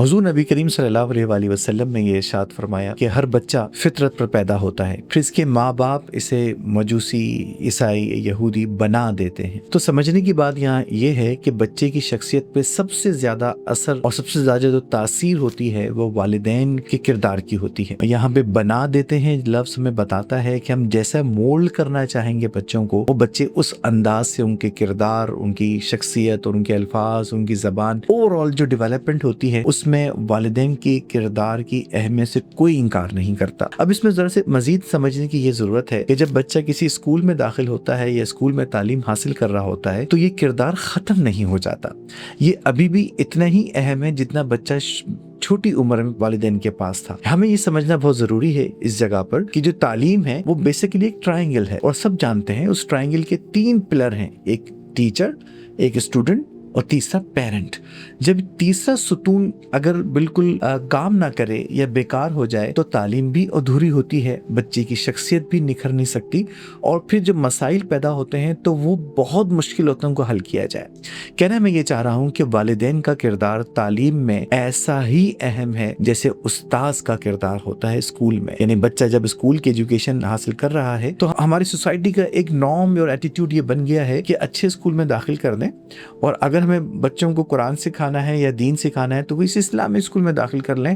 हुजूर नबी करीम सल्लल्लाहु अलैहि वसल्लम ने ये इरशाद फरमाया कि हर बच्चा फितरत पर पैदा होता है, फिर इसके माँ बाप इसे मजूसी, ईसाई, यहूदी बना देते हैं। तो समझने की बात यहाँ ये है कि बच्चे की शख्सियत पे सबसे ज्यादा असर और सबसे ज्यादा जो तासीर होती है वो वालिदैन के किरदार की होती है। यहाँ पे बना देते हैं लफ्ज हमें बताता है कि हम जैसा मोल्ड करना चाहेंगे बच्चों को, वो बच्चे उस अंदाज से उनके किरदार, उनकी शख्सियत और उनके अल्फाज, उनकी जबान, ओवरऑल जो डेवलपमेंट होती है उसमें वालिदैन के किरदार की अहमियत से कोई इनकार नहीं करता। अब इसमें जरा से मजीद समझने की ये जरूरत है कि जब बच्चा किसी स्कूल में दाखिल होता है या स्कूल में तालीम हासिल कर रहा होता है तो ये किरदार खत्म नहीं हो जाता। ये अभी भी इतना ही अहम है जितना बच्चा छोटी उम्र में वालिदैन के पास था। हमें ये समझना बहुत जरूरी है इस जगह पर कि जो तालीम है वो बेसिकली एक ट्रायंगल है और सब जानते हैं उस ट्रायंगल के 3 पिलर हैं, एक टीचर, एक स्टूडेंट और तीसरा पेरेंट। जब तीसरा सुतून अगर बिल्कुल काम ना करे या बेकार हो जाए तो तालीम भी अधूरी होती है, बच्चे की शख्सियत भी निखर नहीं सकती और फिर जब मसाइल पैदा होते हैं तो वो बहुत मुश्किल होता है उनको हल किया जाए। कहना मैं ये चाह रहा हूँ कि वालिदैन का किरदार तालीम में ऐसा ही अहम है जैसे उस्ताद का किरदार होता है स्कूल में। यानी बच्चा जब स्कूल की एजुकेशन हासिल कर रहा है तो हमारी सोसाइटी का एक नॉर्म और एटीट्यूड ये बन गया है कि अच्छे स्कूल में दाखिल कर दें और अगर हमें बच्चों को कुरान सिखाना है या दीन सिखाना है तो वो इस इस्लामिक स्कूल में दाखिल कर लें,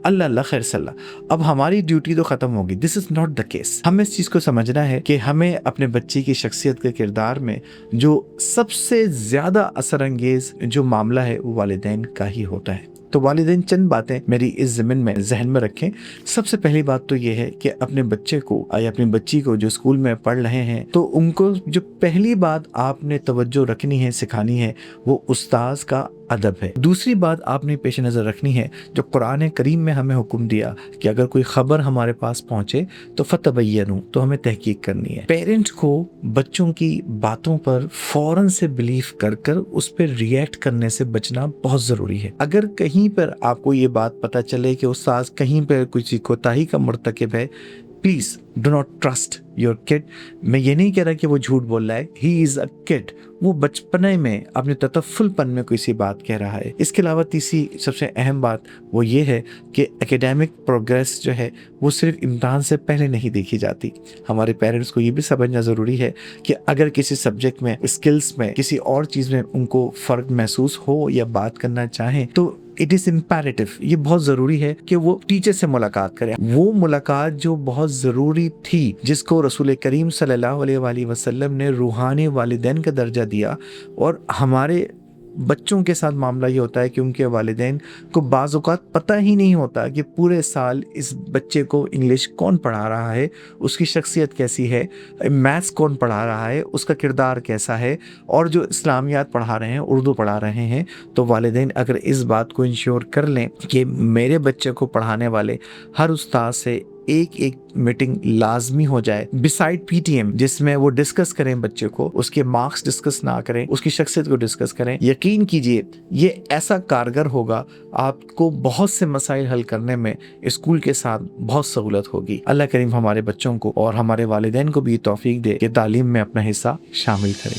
अल्लाह अल्लाह खैर सल्लाह। अब हमारी ड्यूटी तो खत्म होगी। This is not the case. हमें इस चीज़ को समझना है कि हमें अपने बच्चे की शख्सियत के किरदार में जो सबसे ज़्यादा असर अंगेज जो मामला है वो वालिदैन का ही होता है। तो वालिदैन चंद बातें मेरी इस ज़मीन में जहन में रखें। सबसे पहली बात तो ये है कि अपने बच्चे को या अपनी बच्ची को जो स्कूल में पढ़ रहे हैं तो उनको जो पहली बात आपने तवज्जो रखनी है, सिखानी है, वो उस्ताद का अदब है। दूसरी बात आपने पेश नज़र रखनी है जो कुरान करीम में हमें हुक्म दिया कि अगर कोई खबर हमारे पास पहुंचे तो फतबय्यनु, तो हमें तहकीक करनी है। पेरेंट्स को बच्चों की बातों पर फौरन से बिलीव कर कर उस पर रिएक्ट करने से बचना बहुत ज़रूरी है। अगर कहीं पर आपको ये बात पता चले कि उस्ताद कहीं पर किसी कोताही का मुर्तकिब है, please do not trust your kid. मैं ये नहीं कह रहा कि वो झूठ बोल रहा है, ही इज अ किड, वो बचपने में अपने ततफुलपन में कोई सी बात कह रहा है। इसके अलावा तीसरी सबसे अहम बात वो ये है कि एकेडमिक प्रोग्रेस जो है वो सिर्फ इम्तहान से पहले नहीं देखी जाती। हमारे पेरेंट्स को ये भी समझना ज़रूरी है कि अगर किसी सब्जेक्ट में, स्किल्स में, किसी और चीज़ में उनको फ़र्क महसूस हो या बात करना चाहें तो इट इज़ इम्पेरेटिव, ये बहुत ज़रूरी है कि वो टीचर से मुलाकात करें। वो मुलाकात जो बहुत ज़रूरी थी, जिसको रसूल करीम सल्लल्लाहु अलैहि वसल्लम ने रूहानी वालिदैन का दर्जा दिया। और हमारे बच्चों के साथ मामला ये होता है कि उनके वालिदैन को बाज़ औक़ात पता ही नहीं होता कि पूरे साल इस बच्चे को इंग्लिश कौन पढ़ा रहा है, उसकी शख्सियत कैसी है, मैथ्स कौन पढ़ा रहा है, उसका किरदार कैसा है, और जो इस्लामियात पढ़ा रहे हैं, उर्दू पढ़ा रहे हैं। तो वालिदैन अगर इस बात को इंश्योर कर लें कि मेरे बच्चे को पढ़ाने वाले हर उस्ताद से एक मीटिंग लाजमी हो जाए बिसाइड पीटीएम, जिसमें वो डिस्कस करें बच्चे को, उसके मार्क्स डिस्कस ना करें, उसकी शख्सियत को डिस्कस करें, यकीन कीजिए ये ऐसा कारगर होगा, आपको बहुत से मसाइल हल करने में स्कूल के साथ बहुत सहूलत होगी। अल्लाह करीम हमारे बच्चों को और हमारे वालिदैन को भी तौफीक दे कि तालीम में अपना हिस्सा शामिल करें।